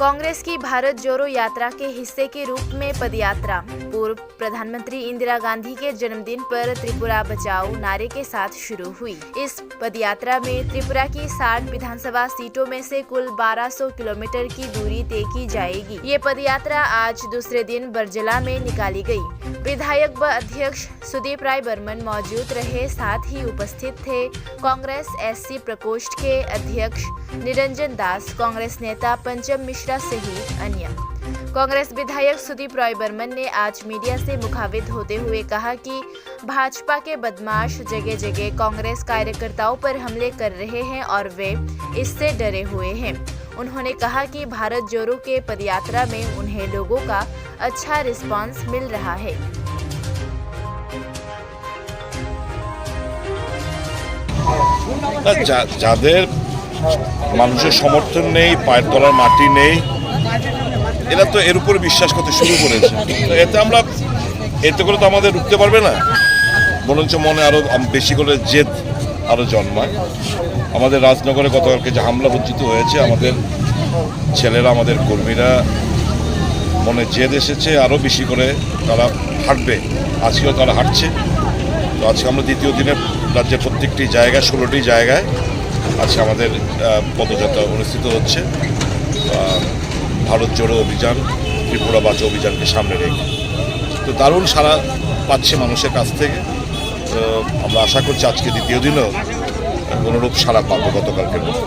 कांग्रेस की भारत जोड़ो यात्रा के हिस्से के रूप में पदयात्रा पूर्व प्रधानमंत्री इंदिरा गांधी के जन्मदिन पर त्रिपुरा बचाओ नारे के साथ शुरू हुई। इस पदयात्रा में त्रिपुरा की 60 विधानसभा सीटों में से कुल 1200 किलोमीटर की दूरी तय की जाएगी। ये पदयात्रा आज दूसरे दिन बरजला में निकाली गई। विधायक व अध्यक्ष सुदीप राय बर्मन मौजूद रहे, साथ ही उपस्थित थे कांग्रेस एससी प्रकोष्ठ के अध्यक्ष निरंजन दास, कांग्रेस नेता पंचम मिश्रा सहित अन्य। कांग्रेस विधायक सुदीप राय बर्मन ने आज मीडिया से मुखातिब होते हुए कहा कि भाजपा के बदमाश जगह जगह कांग्रेस कार्यकर्ताओं पर हमले कर रहे हैं और वे इससे डरे हुए हैं। उन्होंने कहा कि भारत जोड़ो के पदयात्रा में उन्हें लोगों का अच्छा रिस्पांस मिल रहा है। যাদের মানুষের সমর্থন নেই, পায়ের তলার মাটি নেই, এরা তো এর উপরে বিশ্বাস করতে শুরু করেছে। এতে করে তো আমাদের রুখতে পারবে না, বরঞ্চ মনে আরো বেশি করে জেদ আরো জন্মায়। আমাদের রাজনগরে গতকালকে যে হামলা বঞ্চিত হয়েছে, আমাদের ছেলেরা, আমাদের কর্মীরা মনে জেদ এসেছে, আরো বেশি করে তারা হাঁটবে। আজকেও তারা হাঁটছে। তো আজকে আমরা দ্বিতীয় দিনে রাজ্যের প্রত্যেকটি জায়গায় 16টি জায়গায় আজকে আমাদের পদযাত্রা অনুষ্ঠিত হচ্ছে। ভারত জোড়ো অভিযান, ত্রিপুরা বাঁচাও অভিযানকে সামনে রেখে তো দারুণ সাড়া পাচ্ছে মানুষের কাছ থেকে। তো আমরা আশা করছি আজকে দ্বিতীয় দিনেও অনুরূপ সাড়া পাবো গতকালকের মতো।